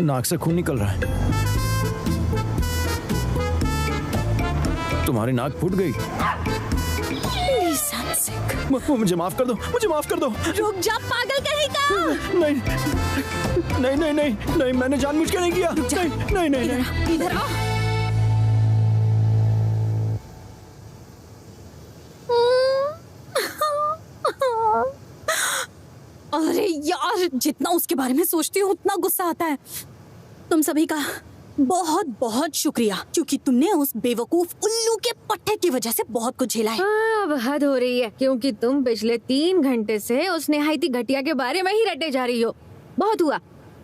नाक से खून निकल रहा है। तुम्हारी नाक फूट गई। मुझे माफ कर दो, मुझे माफ कर दो। रुक जा पागल कहीं का। नहीं नहीं नहीं नहीं, मैंने जानबूझ के नहीं किया। नहीं नहीं नहीं, इधर आ। अरे यार, जितना उसके बारे में सोचती हूँ उतना गुस्सा आता है। तुम सभी का बहुत बहुत शुक्रिया, क्योंकि तुमने उस बेवकूफ उल्लू के पट्टे की वजह से बहुत कुछ झेला है। अब हद हो रही है, क्योंकि तुम पिछले 3 घंटे से उस निहायती घटिया के बारे में ही रटे जा रही हो। बहुत हुआ,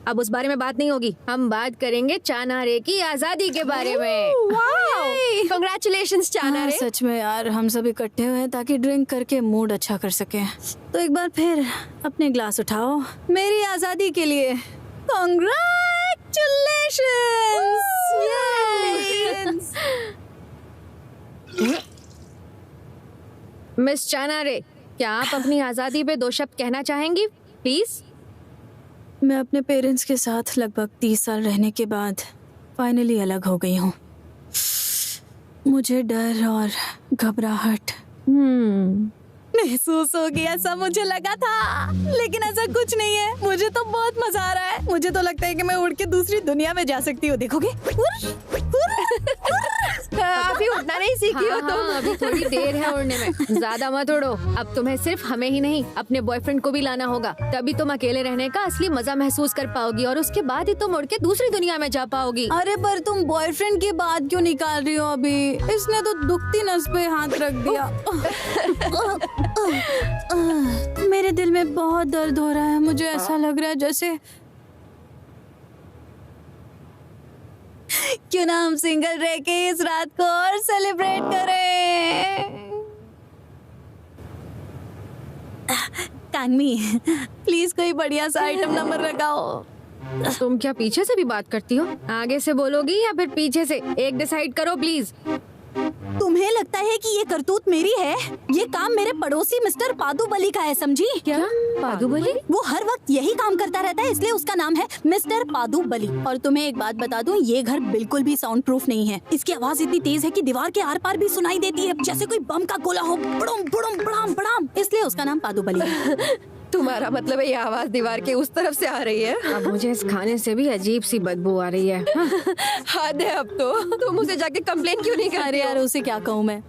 अब उस बारे में बात नहीं होगी। हम बात करेंगे चाना रे की आजादी के बारे में। कांग्रेचुलेशंस चाना रे। सच में यार, हम सब इकट्ठे हुए हैं ताकि ड्रिंक करके मूड अच्छा कर सके। तो एक बार फिर अपने ग्लास उठाओ मेरी आजादी के लिए। कांग्रेट। मिस चानारे, क्या आप अपनी आजादी पे 2 शब्द कहना चाहेंगी प्लीज? मैं अपने पेरेंट्स के साथ लगभग 30 साल रहने के बाद फाइनली अलग हो गई हूँ। मुझे डर और घबराहट महसूस हो गया, ऐसा मुझे लगा था, लेकिन ऐसा कुछ नहीं है। मुझे तो बहुत मजा आ रहा है। मुझे तो लगता है कि मैं उड़ के दूसरी दुनिया में जा सकती हूँ। देखोगे? अभी उड़ना नहीं सीखी हो तुम? अभी थोड़ी देर है उड़ने में, ज्यादा मत उड़ो। अब तुम्हें सिर्फ हमें ही नहीं, अपने बॉयफ्रेंड को भी लाना होगा, तभी तुम अकेले रहने का असली मजा महसूस कर पाओगी और उसके बाद ही तुम उड़ के दूसरी दुनिया में जा पाओगी। अरे पर तुम बॉयफ्रेंड की बात क्यों निकाल रही हो अभी? इसने तो दुखती नस पे हाथ रख दिया। मेरे दिल में बहुत दर्द हो रहा है। मुझे ऐसा लग रहा है जैसे क्यों ना हम सिंगल रह के इस रात को और सेलिब्रेट करें। कांगमी, प्लीज कोई बढ़िया सा आइटम नंबर लगाओ। तुम क्या पीछे से भी बात करती हो? आगे से बोलोगी या फिर पीछे से? एक डिसाइड करो प्लीज। तुम्हें लगता है कि ये करतूत मेरी है? ये काम मेरे पड़ोसी मिस्टर पादुबली का है, समझी? क्या पादुबली? वो हर वक्त यही काम करता रहता है, इसलिए उसका नाम है मिस्टर पादुबली। और तुम्हें एक बात बता दूं, ये घर बिल्कुल भी साउंड प्रूफ नहीं है। इसकी आवाज इतनी तेज है कि दीवार के आर पार भी सुनाई देती है, जैसे कोई बम का गोला हो, बड़म बड़म बड़ाम बड़ाम। इसलिए उसका नाम पादुबली है। तुम्हारा मतलब है ये आवाज दीवार के उस तरफ से आ रही है? अब मुझे इस खाने से भी अजीब सी बदबू आ रही है। हद है अब तो। तुम उसे जाके कंप्लेन क्यों नहीं करती? अरे यार, उसे क्या कहूँ मैं?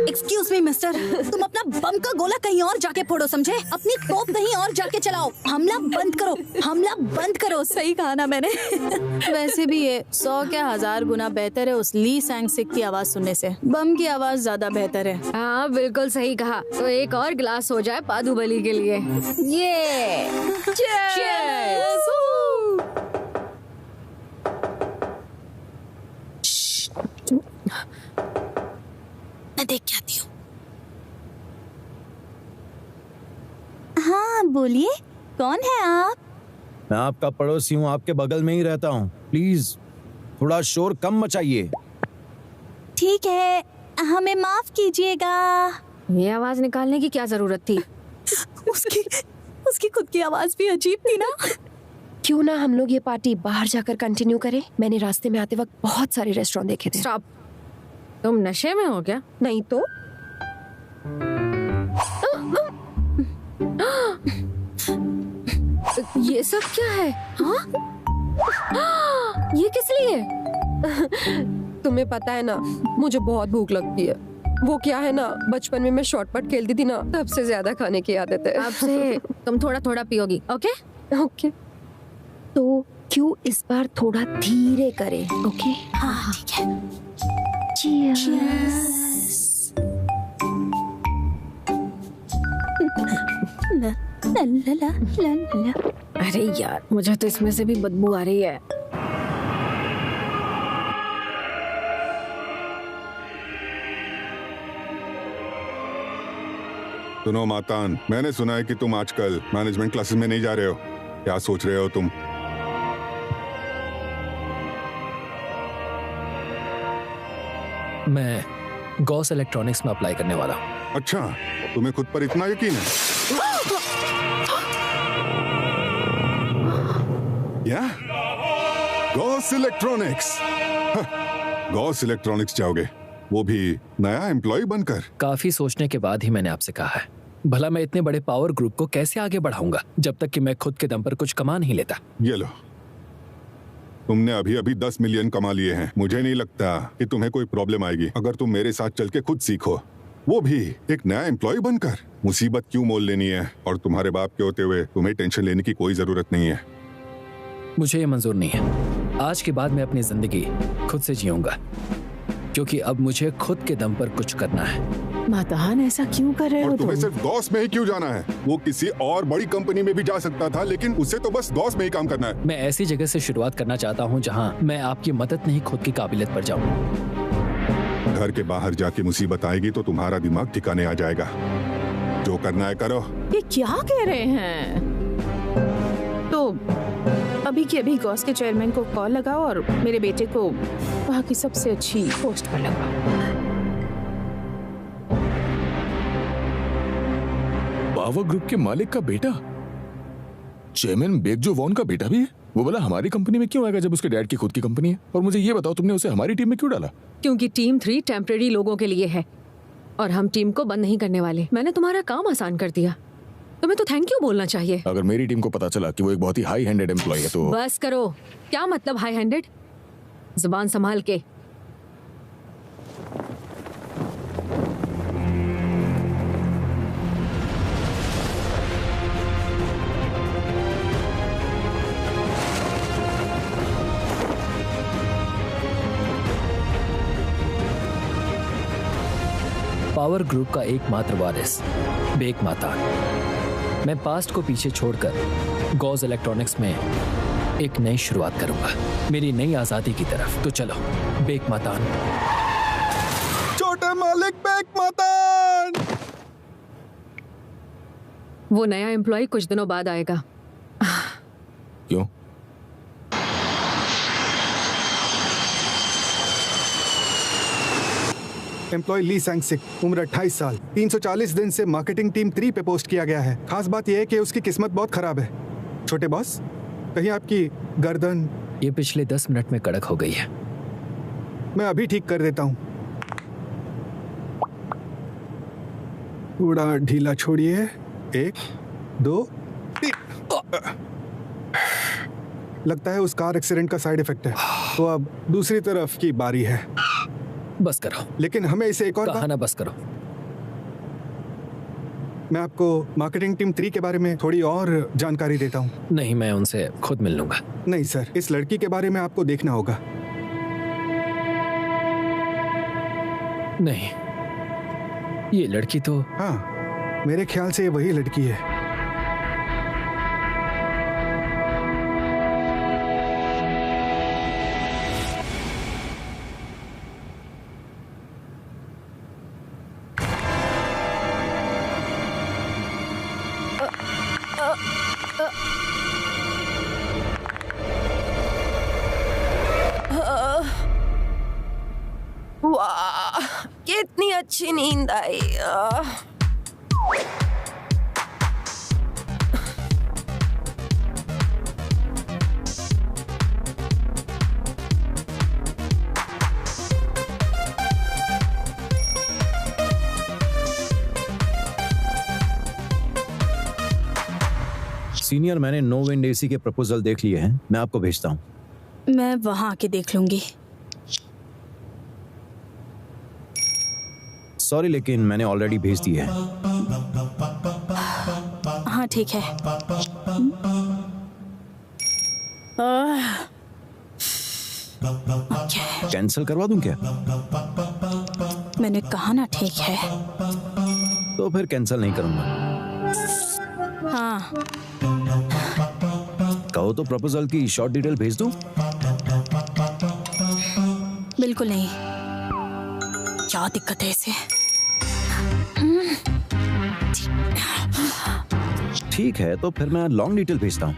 एक्सक्यूज मी मिस्टर, तुम अपना बम का गोला कहीं और जाके फोड़ो, समझे? अपनी तोप कहीं और जाके चलाओ। हमला बंद करो, हमला बंद करो। सही कहा ना मैंने? वैसे भी ये 100 क्या 1000 गुना बेहतर है उस ली सैंग सिक की आवाज सुनने से। बम की आवाज ज्यादा बेहतर है। हाँ बिल्कुल सही कहा। तो एक और गिलास हो जाए पादुबली के लिए। ये Cheers! मैं देख के आती हूँ। हाँ बोलिए, कौन है आप? मैं आपका पड़ोसी हूँ, आपके बगल में ही रहता हूँ। प्लीज थोड़ा शोर कम मचाइए। ठीक है, हमें माफ कीजिएगा। ये आवाज निकालने की क्या जरूरत थी? उसकी खुद की आवाज भी अजीब थी ना। क्यों ना हम लोग ये पार्टी बाहर जाकर कंटिन्यू करें? मैंने रास्ते में आते वक्त बहुत सारे रेस्टोरेंट देखे थे। स्टॉप। तुम नशे में हो क्या? नहीं तो। ये सब क्या है? हाँ? ये किस लिए? तुम्हें पता है ना, मुझे बहुत भूख लगती है। वो क्या है ना, बचपन में मैं शॉटपट खेलती थी ना, तब से ज्यादा खाने की आदत है। अब से तुम थोड़ा थोड़ा पियोगी, ओके? ओके। तो क्यों इस बार थोड़ा धीरे करें, ओके? हाँ ठीक है। Cheers. ला ला ला ला ला ला। अरे यार, मुझे तो इसमें से भी बदबू आ रही है। सुनो मातान, मैंने सुना है कि तुम आजकल मैनेजमेंट क्लासेस में नहीं जा रहे हो। क्या सोच रहे हो तुम? मैं गॉस इलेक्ट्रॉनिक्स में अप्लाई करने वाला हूँ। अच्छा, तुम्हें खुद पर इतना यकीन है? या? Gauss electronics. गॉस इलेक्ट्रॉनिक्स जाओगे, वो भी नया एम्प्लॉय बनकर? काफी सोचने के बाद ही मैंने आपसे कहा है। भला मैं इतने बड़े पावर ग्रुप को कैसे आगे बढ़ाऊंगा जब तक कि मैं खुद के दम पर कुछ कमा नहीं लेता। ये लो, तुमने अभी अभी 10 मिलियन कमा लिए हैं। मुझे नहीं लगता कि तुम्हें कोई प्रॉब्लम आएगी अगर तुम मेरे साथ चल के खुद सीखो, वो भी एक नया एम्प्लॉय बनकर। मुसीबत क्यों मोल लेनी है? और तुम्हारे बाप के होते हुए तुम्हें टेंशन लेने की कोई जरूरत नहीं है। मुझे ये मंजूर नहीं है। आज के बाद मैं अपनी जिंदगी खुद से जीऊंगा, क्योंकि अब मुझे खुद के दम पर कुछ करना है। मातान, ऐसा क्यों कर रहे हो तुम? तुम्हें सिर्फ गॉस में ही क्यों जाना है? वो किसी और बड़ी कंपनी में भी जा सकता था, लेकिन उसे तो बस गॉस में ही काम करना है। मैं ऐसी जगह से शुरुआत करना चाहता हूँ जहाँ मैं आपकी मदद नहीं, खुद की काबिलियत पर जाऊँ। घर के बाहर जाके मुसीबत आएगी तो तुम्हारा दिमाग ठिकाने आ जाएगा। जो करना है करो। ये क्या कह रहे हैं? तो अभी के अभी गॉस के चेयरमैन को कॉल लगाओ और मेरे बेटे को वहाँ की सबसे अच्छी पोस्ट पर लगाओ। पावर ग्रुप के मालिक का बेटा, चेयरमैन बेकजो वॉन का बेटा भी है? वो बोला हमारी कंपनी में क्यों आएगा जब उसके डैड की खुद की कंपनी है? और मुझे ये बताओ, तुमने उसे हमारी टीम में क्यों डाला? क्योंकि टीम 3 टेम्परेरी लोगों के लिए है और हम टीम को बंद नहीं करने वाले। मैंने तुम्हारा काम आसान कर दिया, तुम्हें तो थैंक यू बोलना चाहिए। अगर मेरी टीम को पता चला कि वो एक बहुत ही हाई हैंडेड एम्प्लॉय है तो बस करो। क्या मतलब हाई हैंडेड? जुबान संभाल के। पावर ग्रुप का एकमात्र वारिस बेक मातान। मैं पास्ट को पीछे छोड़कर गॉज इलेक्ट्रॉनिक्स में एक नई शुरुआत करूंगा, मेरी नई आजादी की तरफ। तो चलो बेक मातान। छोटे मालिक बेक मातान। वो नया एम्प्लॉय कुछ दिनों बाद आएगा। क्यों? एम्प्लॉय ली सैंगसिक, उम्र 28 साल, 340 दिन से मार्केटिंग टीम 3 पे पोस्ट किया गया है। खास बात यह है कि उसकी किस्मत बहुत खराब है। छोटे बॉस, कहीं आपकी गर्दन? ये पिछले 10 मिनट में कड़क हो गई है। मैं अभी ठीक कर देता हूँ। थोड़ा ढीला छोड़िए। 1 2 3। लगता है उस कार एक्सीडेंट का साइड इफेक्ट है। तो अब दूसरी तरफ की बारी है। बस करो। लेकिन हमें इसे एक और कहाना बस करो। मैं आपको मार्केटिंग टीम 3 के बारे में थोड़ी और जानकारी देता हूँ। नहीं, मैं उनसे खुद मिल लूंगा। नहीं सर, इस लड़की के बारे में आपको देखना होगा। नहीं, ये लड़की तो... हाँ, मेरे ख्याल से ये वही लड़की है। वाह, कितनी अच्छी नींद आई। सीनियर, मैंने नो विंड एसी के प्रपोजल देख लिए हैं, मैं आपको भेजता हूँ। मैं वहां आके देख लूंगी। सॉरी, लेकिन मैंने ऑलरेडी भेज दिए हैं। हाँ ठीक है। कैंसिल करवा दूं क्या? मैंने कहा ना ठीक है। तो फिर कैंसिल नहीं करूंगा। हाँ, कहो तो प्रपोजल की शॉर्ट डिटेल भेज दूं? बिल्कुल नहीं। क्या दिक्कत है इसे? ठीक है, तो फिर मैं लॉन्ग डिटेल भेजता हूँ।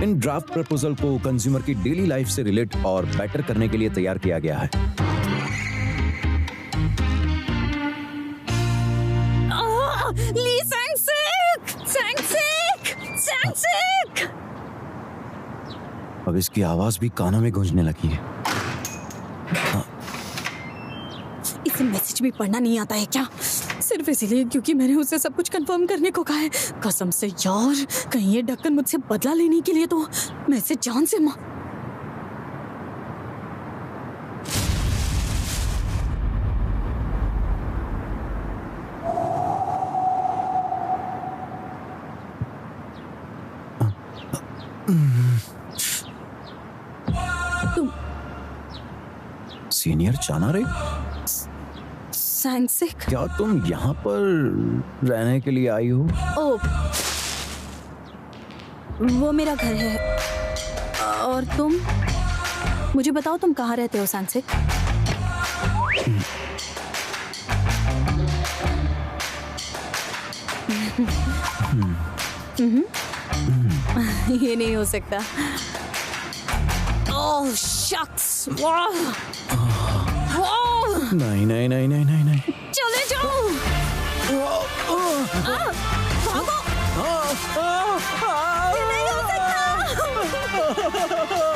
इन ड्राफ्ट प्रपोजल को कंज्यूमर की डेली लाइफ से रिलेट और बेटर करने के लिए तैयार किया गया है। ली सैंगसिक। अब इसकी आवाज भी कानों में गूंजने लगी है। इसे मैसेज भी पढ़ना नहीं आता है क्या? सिर्फ इसीलिए क्योंकि मैंने उसे सब कुछ कंफर्म करने को कहा है। कसम से यार, कहीं ये ढक्कन मुझसे बदला लेने के लिए तो मैं इसे जान से सीनियर जाना रे? सैंगसिक, क्या तुम यहाँ पर रहने के लिए आई हो? ओ, वो मेरा घर है। और तुम? मुझे बताओ तुम कहाँ रहते हो सैंगसिक? ये नहीं हो सकता। ओह शक्स। नहीं नहीं नहीं नहीं नहीं नहीं। चले जाओ। भागो। ये नहीं हो सकता।